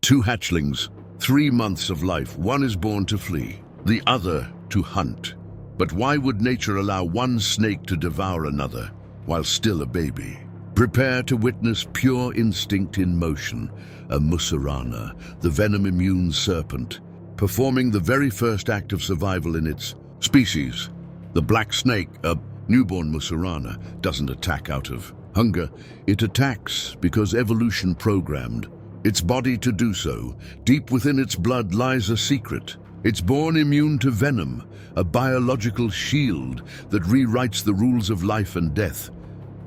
Two hatchlings, 3 months of life. One is born to flee, the other to hunt. But why would nature allow one snake to devour another while still a baby? Prepare to witness pure instinct in motion, a Mussurana, the venom-immune serpent, performing the very first act of survival in its species. The black snake, a newborn Mussurana, doesn't attack out of hunger. It attacks because evolution programmed its body to do so. Deep within its blood lies a secret. It's born immune to venom, a biological shield that rewrites the rules of life and death.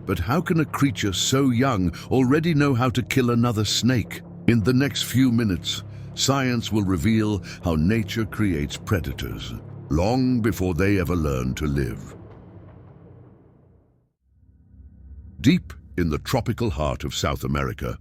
But how can a creature so young already know how to kill another snake? In the next few minutes, science will reveal how nature creates predators, long before they ever learn to live. Deep in the tropical heart of South America,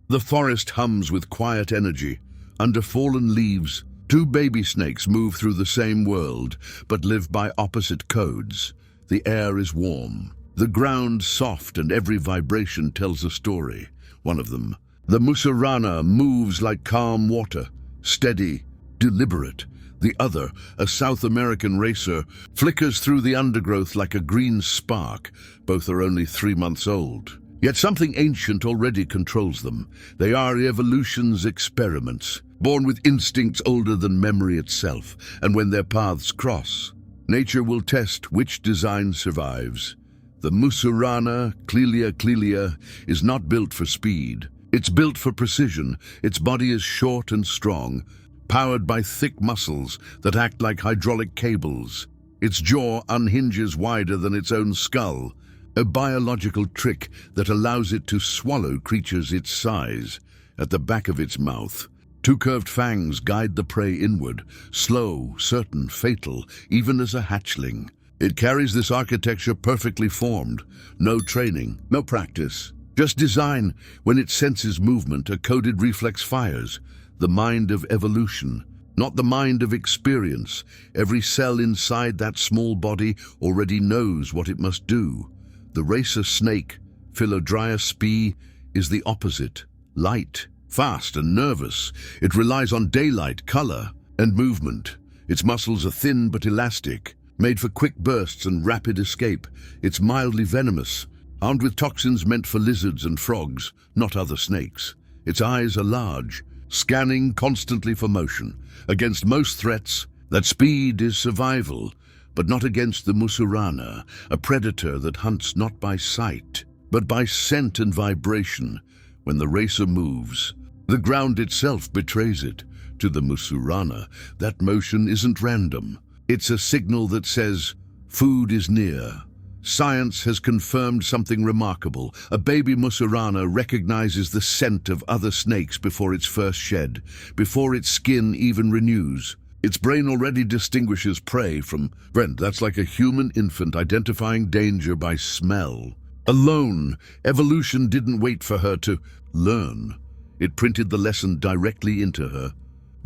the forest hums with quiet energy. Under fallen leaves, two baby snakes move through the same world, but live by opposite codes. The air is warm, the ground soft, and every vibration tells a story. One of them, the Mussurana, moves like calm water, steady, deliberate. The other, a South American racer, flickers through the undergrowth like a green spark. Both are only 3 months old. Yet something ancient already controls them. They are evolution's experiments, born with instincts older than memory itself. And when their paths cross, nature will test which design survives. The Mussurana, clelia, is not built for speed. It's built for precision. Its body is short and strong, powered by thick muscles that act like hydraulic cables. Its jaw unhinges wider than its own skull, a biological trick that allows it to swallow creatures its size. At the back of its mouth, two curved fangs guide the prey inward, slow, certain, fatal, even as a hatchling. It carries this architecture perfectly formed. No training, no practice, just design. When it senses movement, a coded reflex fires. The mind of evolution, not the mind of experience. Every cell inside that small body already knows what it must do. The racer snake, Philodryas sp, is the opposite. Light, fast and nervous. It relies on daylight, color, and movement. Its muscles are thin but elastic, made for quick bursts and rapid escape. It's mildly venomous, armed with toxins meant for lizards and frogs, not other snakes. Its eyes are large, scanning constantly for motion. Against most threats, that speed is survival, but not against the Mussurana, a predator that hunts not by sight, but by scent and vibration. When the racer moves, the ground itself betrays it. To the Mussurana, that motion isn't random. It's a signal that says, food is near. Science has confirmed something remarkable. A baby Mussurana recognizes the scent of other snakes before its first shed, before its skin even renews. Its brain already distinguishes prey from friend. That's like a human infant identifying danger by smell. Alone, evolution didn't wait for her to learn. It printed the lesson directly into her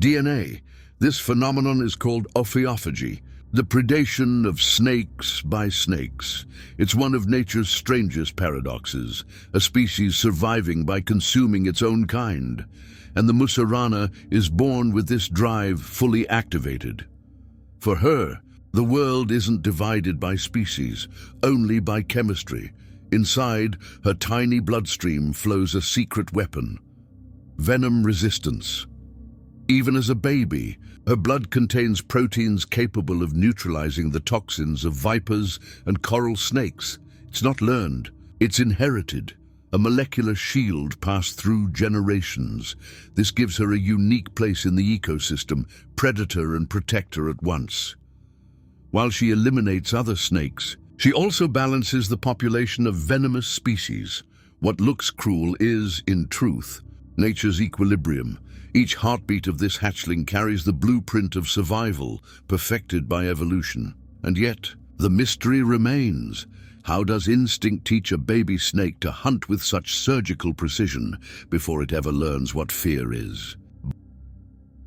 DNA. This phenomenon is called ophiophagy, the predation of snakes by snakes. It's one of nature's strangest paradoxes, a species surviving by consuming its own kind. And the Mussurana is born with this drive fully activated. For her, the world isn't divided by species, only by chemistry. Inside her tiny bloodstream flows a secret weapon: venom resistance. Even as a baby, her blood contains proteins capable of neutralizing the toxins of vipers and coral snakes. It's not learned, it's inherited. A molecular shield passed through generations. This gives her a unique place in the ecosystem, predator and protector at once. While she eliminates other snakes, she also balances the population of venomous species. What looks cruel is, in truth, nature's equilibrium. Each heartbeat of this hatchling carries the blueprint of survival, perfected by evolution. And yet, the mystery remains. How does instinct teach a baby snake to hunt with such surgical precision before it ever learns what fear is?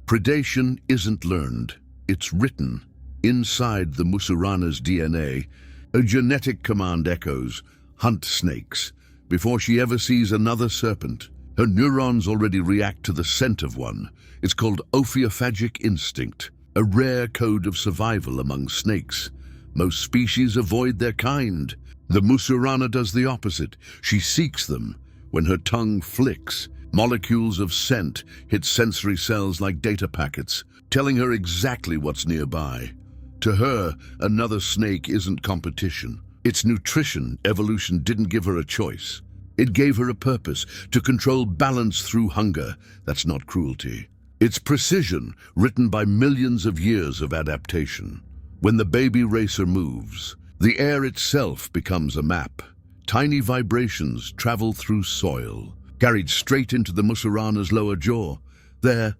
Predation isn't learned, it's written. Inside the Mussurana's DNA, a genetic command echoes, hunt snakes, before she ever sees another serpent. Her neurons already react to the scent of one. It's called ophiophagic instinct, a rare code of survival among snakes. Most species avoid their kind. The Mussurana does the opposite. She seeks them. When her tongue flicks, molecules of scent hit sensory cells like data packets, telling her exactly what's nearby. To her, another snake isn't competition. It's nutrition. Evolution didn't give her a choice. It gave her a purpose, to control balance through hunger. That's not cruelty. It's precision, written by millions of years of adaptation. When the baby racer moves, the air itself becomes a map. Tiny vibrations travel through soil, carried straight into the Mussurana's lower jaw. There,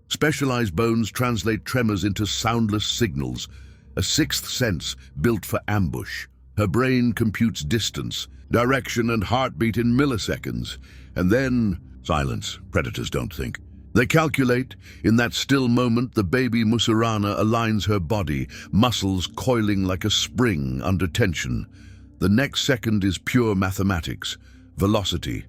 specialized bones translate tremors into soundless signals, a sixth sense built for ambush. Her brain computes distance, direction, and heartbeat in milliseconds. And then, silence. Predators don't think. They calculate. In that still moment, the baby Mussurana aligns her body, muscles coiling like a spring under tension. The next second is pure mathematics. Velocity,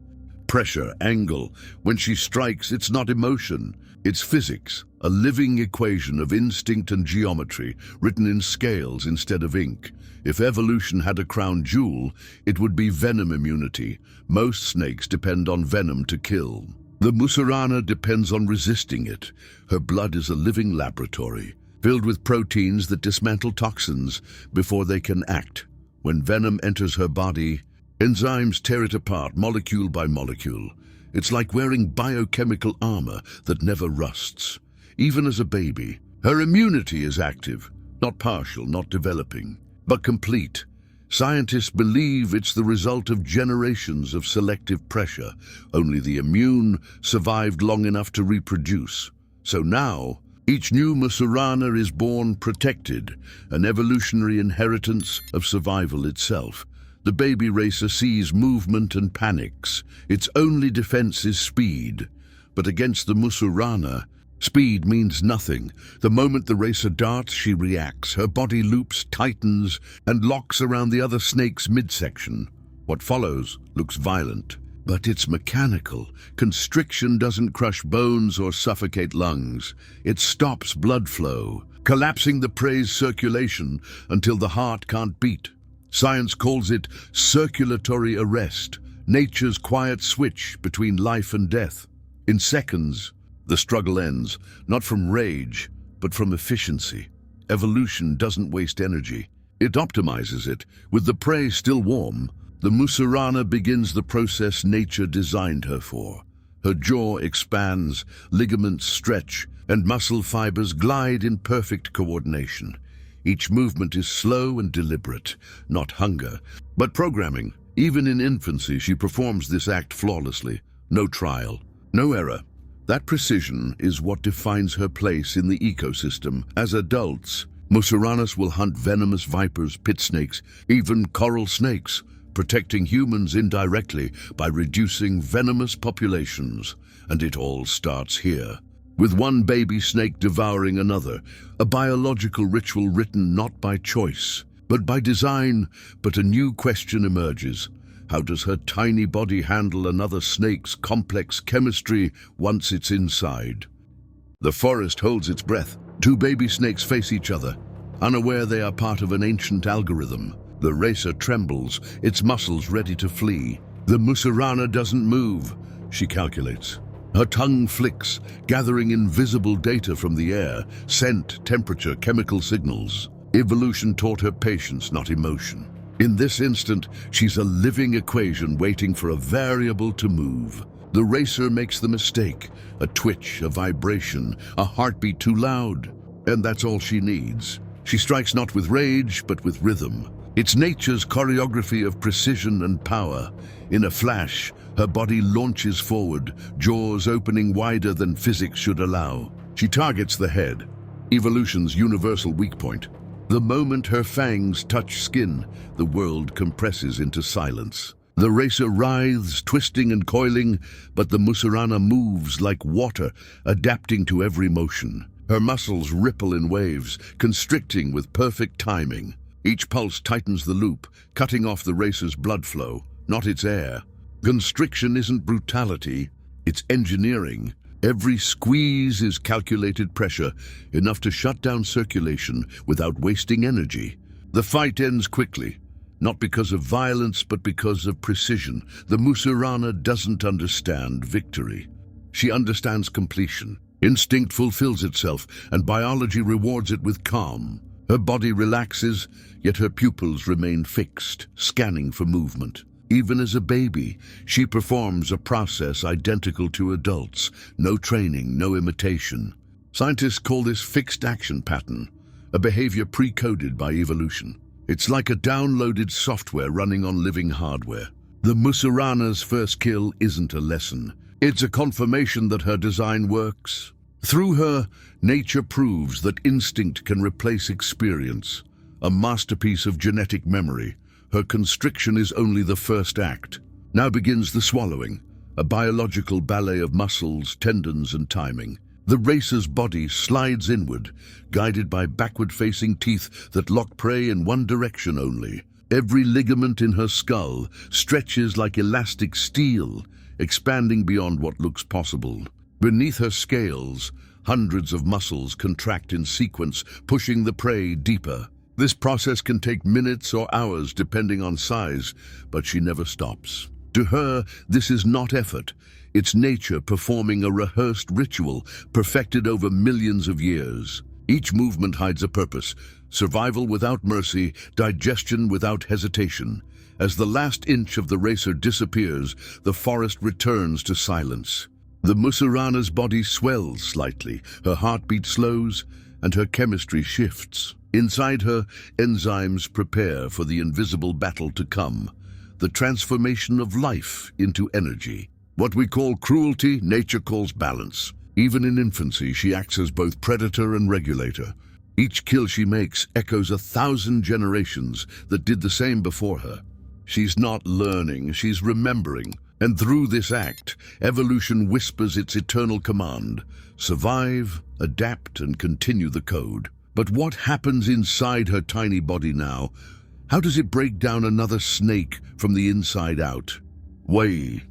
pressure, angle. When she strikes, it's not emotion. It's physics, a living equation of instinct and geometry, written in scales instead of ink. If evolution had a crown jewel, it would be venom immunity. Most snakes depend on venom to kill. The Mussurana depends on resisting it. Her blood is a living laboratory, filled with proteins that dismantle toxins before they can act. When venom enters her body, enzymes tear it apart, molecule by molecule. It's like wearing biochemical armor that never rusts. Even as a baby, her immunity is active, not partial, not developing, but complete. Scientists believe it's the result of generations of selective pressure. Only the immune survived long enough to reproduce. So now, each new Mussurana is born protected, an evolutionary inheritance of survival itself. The baby racer sees movement and panics. Its only defense is speed. But against the Mussurana, speed means nothing. The moment the racer darts, she reacts. Her body loops, tightens, and locks around the other snake's midsection. What follows looks violent, but it's mechanical. Constriction doesn't crush bones or suffocate lungs. It stops blood flow, collapsing the prey's circulation until the heart can't beat. Science calls it circulatory arrest, nature's quiet switch between life and death. In seconds, the struggle ends, not from rage, but from efficiency. Evolution doesn't waste energy. It optimizes it. With the prey still warm, the Mussurana begins the process nature designed her for. Her jaw expands, ligaments stretch, and muscle fibers glide in perfect coordination. Each movement is slow and deliberate, not hunger, but programming. Even in infancy, she performs this act flawlessly. No trial, no error. That precision is what defines her place in the ecosystem. As adults, Mussuranas will hunt venomous vipers, pit snakes, even coral snakes, protecting humans indirectly by reducing venomous populations. And it all starts here, with one baby snake devouring another, a biological ritual written not by choice, but by design. But a new question emerges. How does her tiny body handle another snake's complex chemistry once it's inside? The forest holds its breath. Two baby snakes face each other, unaware they are part of an ancient algorithm. The racer trembles, its muscles ready to flee. The Mussurana doesn't move, she calculates. Her tongue flicks, gathering invisible data from the air, scent, temperature, chemical signals. Evolution taught her patience, not emotion. In this instant, she's a living equation waiting for a variable to move. The racer makes the mistake, a twitch, a vibration, a heartbeat too loud. And that's all she needs. She strikes not with rage, but with rhythm. It's nature's choreography of precision and power. In a flash, her body launches forward, jaws opening wider than physics should allow. She targets the head, evolution's universal weak point. The moment her fangs touch skin, the world compresses into silence. The racer writhes, twisting and coiling, but the Mussurana moves like water, adapting to every motion. Her muscles ripple in waves, constricting with perfect timing. Each pulse tightens the loop, cutting off the racer's blood flow, not its air. Constriction isn't brutality, It's engineering. Every squeeze is calculated pressure, enough to shut down circulation without wasting energy. The fight ends quickly, not because of violence, but because of precision. The Mussurana doesn't understand victory. She understands completion. Instinct fulfills itself, and biology rewards it with calm. Her body relaxes, yet her pupils remain fixed, scanning for movement. Even as a baby, she performs a process identical to adults. No training, no imitation. Scientists call this fixed action pattern, a behavior pre-coded by evolution. It's like a downloaded software running on living hardware. The Mussurana's first kill isn't a lesson. It's a confirmation that her design works. Through her, nature proves that instinct can replace experience. A masterpiece of genetic memory. Her constriction is only the first act. Now begins the swallowing, a biological ballet of muscles, tendons, and timing. The racer's body slides inward, guided by backward-facing teeth that lock prey in one direction only. Every ligament in her skull stretches like elastic steel, expanding beyond what looks possible. Beneath her scales, hundreds of muscles contract in sequence, pushing the prey deeper. This process can take minutes or hours depending on size, but she never stops. To her, this is not effort. It's nature performing a rehearsed ritual perfected over millions of years. Each movement hides a purpose: survival without mercy, digestion without hesitation. As the last inch of the racer disappears, the forest returns to silence. The Mussurana's body swells slightly, her heartbeat slows, and her chemistry shifts. Inside her, enzymes prepare for the invisible battle to come, the transformation of life into energy. What we call cruelty, nature calls balance. Even in infancy, she acts as both predator and regulator. Each kill she makes echoes 1,000 generations that did the same before her. She's not learning, she's remembering. And through this act, evolution whispers its eternal command: survive, adapt, and continue the code. But what happens inside her tiny body now? How does it break down another snake from the inside out? Way.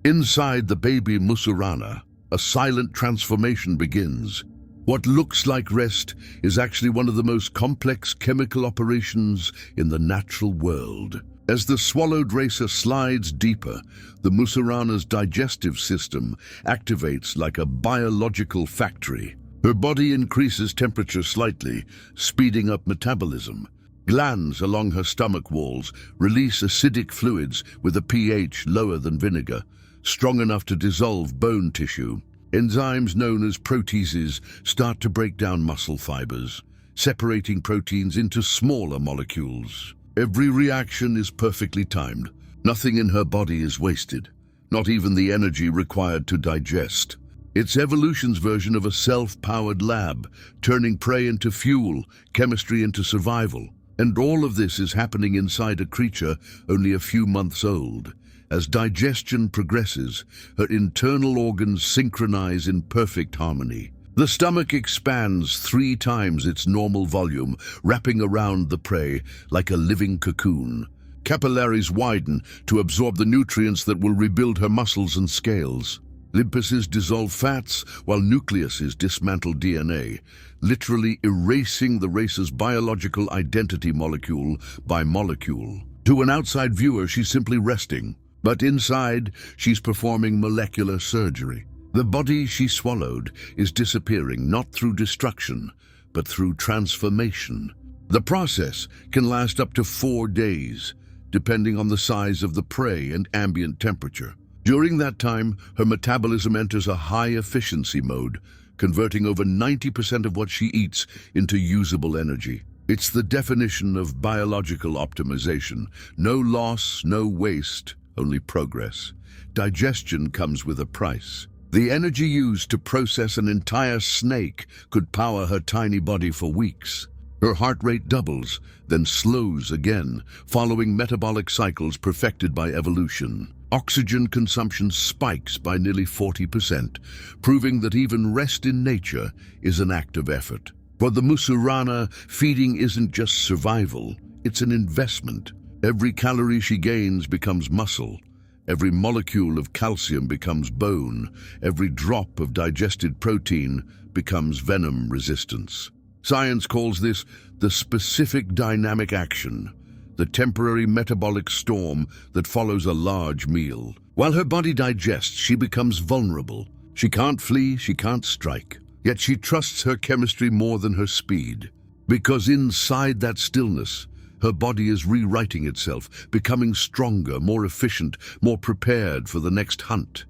Inside the baby Mussurana, a silent transformation begins. What looks like rest is actually one of the most complex chemical operations in the natural world. As the swallowed racer slides deeper, the Mussurana's digestive system activates like a biological factory. Her body increases temperature slightly, speeding up metabolism. Glands along her stomach walls release acidic fluids with a pH lower than vinegar, strong enough to dissolve bone tissue. Enzymes known as proteases start to break down muscle fibers, separating proteins into smaller molecules. Every reaction is perfectly timed. Nothing in her body is wasted, not even the energy required to digest. It's evolution's version of a self-powered lab, turning prey into fuel, chemistry into survival. And all of this is happening inside a creature only a few months old. As digestion progresses, her internal organs synchronize in perfect harmony. The stomach expands 3 times its normal volume, wrapping around the prey like a living cocoon. Capillaries widen to absorb the nutrients that will rebuild her muscles and scales. Lymphs dissolve fats, while nucleuses dismantle DNA, literally erasing the race's biological identity molecule by molecule. To an outside viewer, she's simply resting. But inside, she's performing molecular surgery. The body she swallowed is disappearing not through destruction, but through transformation. The process can last up to 4 days, depending on the size of the prey and ambient temperature. During that time, her metabolism enters a high-efficiency mode, converting over 90% of what she eats into usable energy. It's the definition of biological optimization. No loss, no waste, only progress. Digestion comes with a price. The energy used to process an entire snake could power her tiny body for weeks. Her heart rate doubles, then slows again, following metabolic cycles perfected by evolution. Oxygen consumption spikes by nearly 40%, proving that even rest in nature is an act of effort. For the Mussurana, feeding isn't just survival, it's an investment. Every calorie she gains becomes muscle, Every molecule of calcium becomes bone. Every drop of digested protein becomes venom resistance. Science calls this the specific dynamic action, the temporary metabolic storm that follows a large meal. While her body digests, she becomes vulnerable. She can't flee, she can't strike. Yet she trusts her chemistry more than her speed. Because inside that stillness, her body is rewriting itself, becoming stronger, more efficient, more prepared for the next hunt.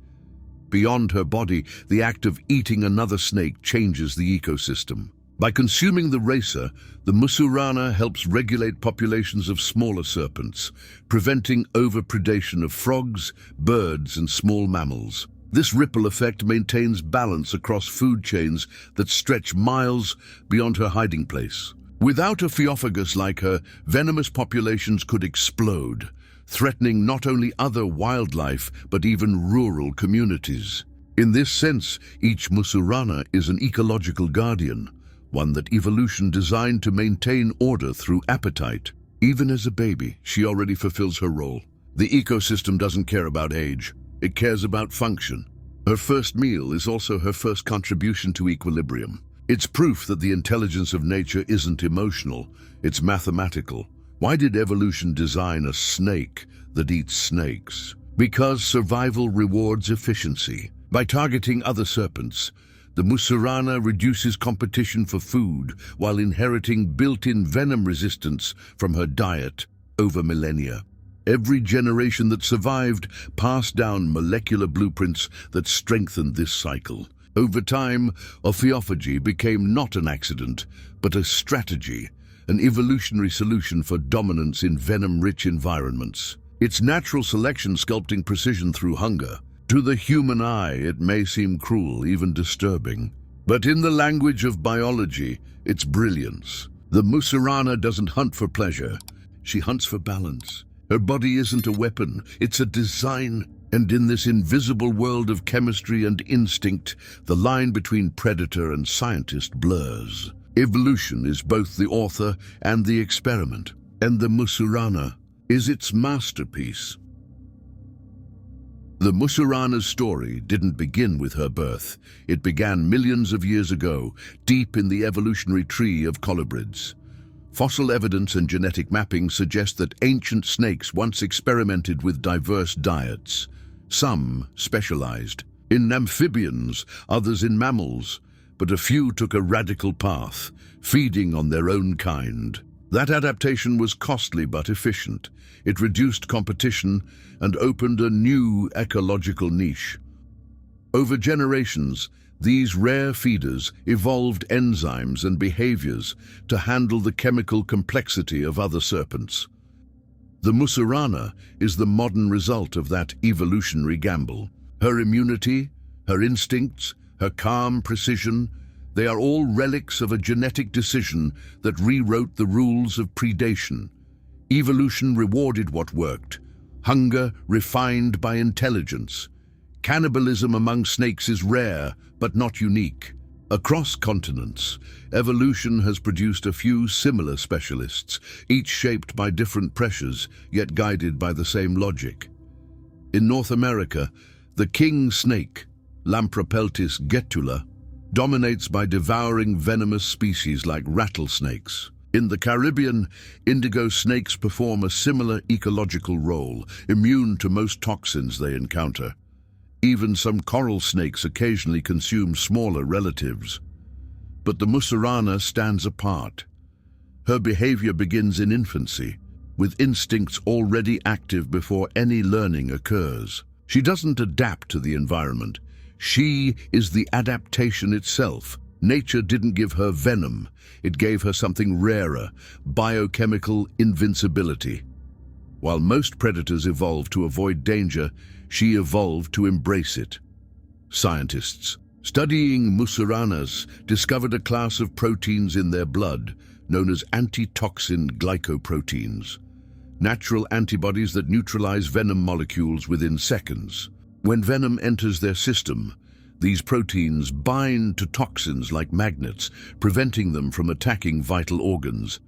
Beyond her body, the act of eating another snake changes the ecosystem. By consuming the racer, the Mussurana helps regulate populations of smaller serpents, preventing overpredation of frogs, birds, and small mammals. This ripple effect maintains balance across food chains that stretch miles beyond her hiding place. Without a ophiophagus like her, venomous populations could explode, threatening not only other wildlife but even rural communities. In this sense, each Mussurana is an ecological guardian, one that evolution designed to maintain order through appetite. Even as a baby, she already fulfills her role. The ecosystem doesn't care about age. It cares about function. Her first meal is also her first contribution to equilibrium. It's proof that the intelligence of nature isn't emotional, it's mathematical. Why did evolution design a snake that eats snakes? Because survival rewards efficiency. By targeting other serpents, the Mussurana reduces competition for food while inheriting built-in venom resistance from her diet over millennia. Every generation that survived passed down molecular blueprints that strengthened this cycle. Over time, ophiophagy became not an accident, but a strategy, an evolutionary solution for dominance in venom-rich environments. It's natural selection sculpting precision through hunger. To the human eye, it may seem cruel, even disturbing. But in the language of biology, it's brilliance. The Mussurana doesn't hunt for pleasure. She hunts for balance. Her body isn't a weapon, it's a design. And in this invisible world of chemistry and instinct, the line between predator and scientist blurs. Evolution is both the author and the experiment, and the Mussurana is its masterpiece. The Mussurana's story didn't begin with her birth. It began millions of years ago, deep in the evolutionary tree of colubrids. Fossil evidence and genetic mapping suggest that ancient snakes once experimented with diverse diets. Some specialized in amphibians, others in mammals, but a few took a radical path, feeding on their own kind. That adaptation was costly but efficient. It reduced competition and opened a new ecological niche. Over generations, these rare feeders evolved enzymes and behaviors to handle the chemical complexity of other serpents. The Mussurana is the modern result of that evolutionary gamble. Her immunity, her instincts, her calm precision, they are all relics of a genetic decision that rewrote the rules of predation. Evolution rewarded what worked, hunger refined by intelligence. Cannibalism among snakes is rare, but not unique. Across continents, evolution has produced a few similar specialists, each shaped by different pressures, yet guided by the same logic. In North America, the king snake, Lampropeltis getula, dominates by devouring venomous species like rattlesnakes. In the Caribbean, indigo snakes perform a similar ecological role, immune to most toxins they encounter. Even some coral snakes occasionally consume smaller relatives. But the Mussurana stands apart. Her behavior begins in infancy, with instincts already active before any learning occurs. She doesn't adapt to the environment. She is the adaptation itself. Nature didn't give her venom. It gave her something rarer, biochemical invincibility. While most predators evolve to avoid danger, she evolved to embrace it. Scientists studying Mussuranas discovered a class of proteins in their blood known as antitoxin glycoproteins, natural antibodies that neutralize venom molecules within seconds. When venom enters their system, these proteins bind to toxins like magnets, preventing them from attacking vital organs.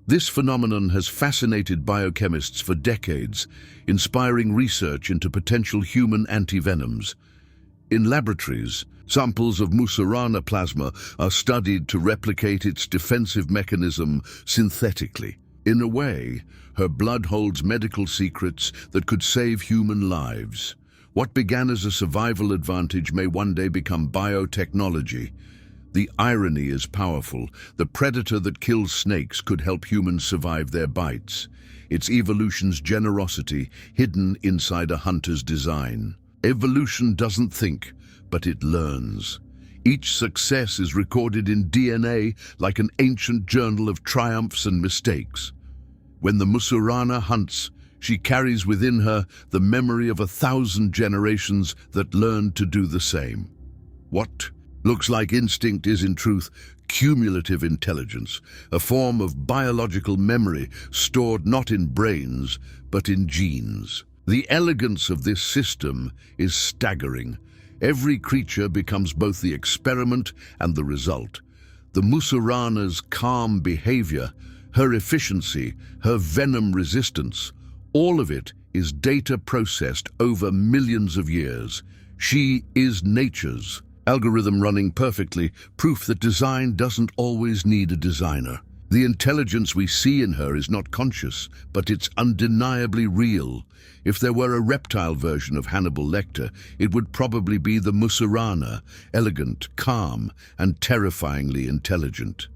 This phenomenon has fascinated biochemists for decades, inspiring research into potential human antivenoms. In laboratories, samples of Mussurana plasma are studied to replicate its defensive mechanism synthetically. In a way, her blood holds medical secrets that could save human lives. What began as a survival advantage may one day become biotechnology. The irony is powerful. The predator that kills snakes could help humans survive their bites. It's evolution's generosity hidden inside a hunter's design. Evolution doesn't think, but it learns. Each success is recorded in DNA like an ancient journal of triumphs and mistakes. When the Mussurana hunts, she carries within her the memory of 1,000 generations that learned to do the same. What looks like instinct is in truth cumulative intelligence, a form of biological memory stored not in brains, but in genes. The elegance of this system is staggering. Every creature becomes both the experiment and the result. The Mussurana's calm behavior, her efficiency, her venom resistance, all of it is data processed over millions of years. She is nature's algorithm running perfectly, proof that design doesn't always need a designer. The intelligence we see in her is not conscious, but it's undeniably real. If there were a reptile version of Hannibal Lecter, it would probably be the Mussurana, elegant, calm, and terrifyingly intelligent.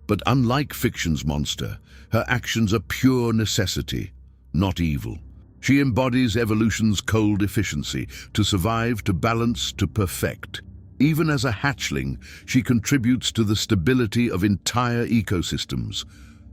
But unlike fiction's monster, her actions are pure necessity, not evil. She embodies evolution's cold efficiency, to survive, to balance, to perfect. Even as a hatchling, she contributes to the stability of entire ecosystems.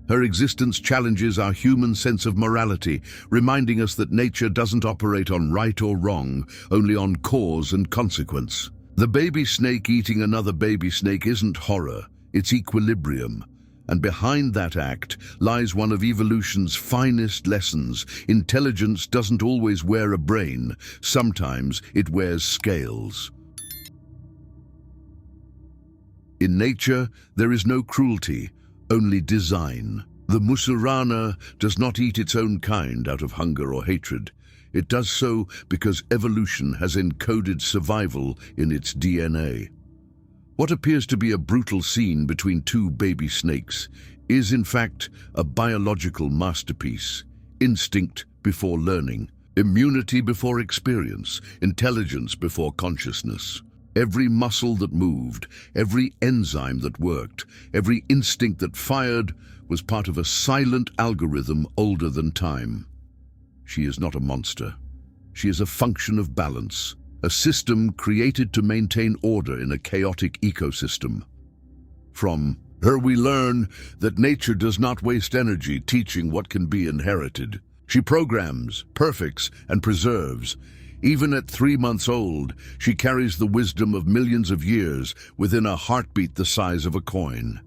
Her existence challenges our human sense of morality, reminding us that nature doesn't operate on right or wrong, only on cause and consequence. The baby snake eating another baby snake isn't horror, it's equilibrium. And behind that act lies one of evolution's finest lessons. Intelligence doesn't always wear a brain, sometimes it wears scales. In nature, there is no cruelty, only design. The Mussurana does not eat its own kind out of hunger or hatred. It does so because evolution has encoded survival in its DNA. What appears to be a brutal scene between two baby snakes is, in fact, a biological masterpiece. Instinct before learning, immunity before experience, intelligence before consciousness. Every muscle that moved, every enzyme that worked, every instinct that fired was part of a silent algorithm older than time. She is not a monster. She is a function of balance, a system created to maintain order in a chaotic ecosystem. From her we learn that nature does not waste energy teaching what can be inherited. She programs, perfects, and preserves. Even at 3 months old, she carries the wisdom of millions of years within a heartbeat the size of a coin.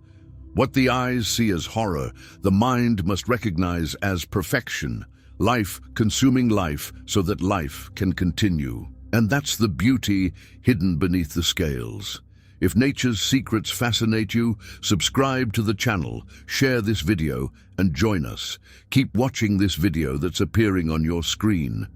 What the eyes see as horror, the mind must recognize as perfection, life consuming life so that life can continue. And that's the beauty hidden beneath the scales. If nature's secrets fascinate you, subscribe to the channel, share this video, and join us. Keep watching this video that's appearing on your screen.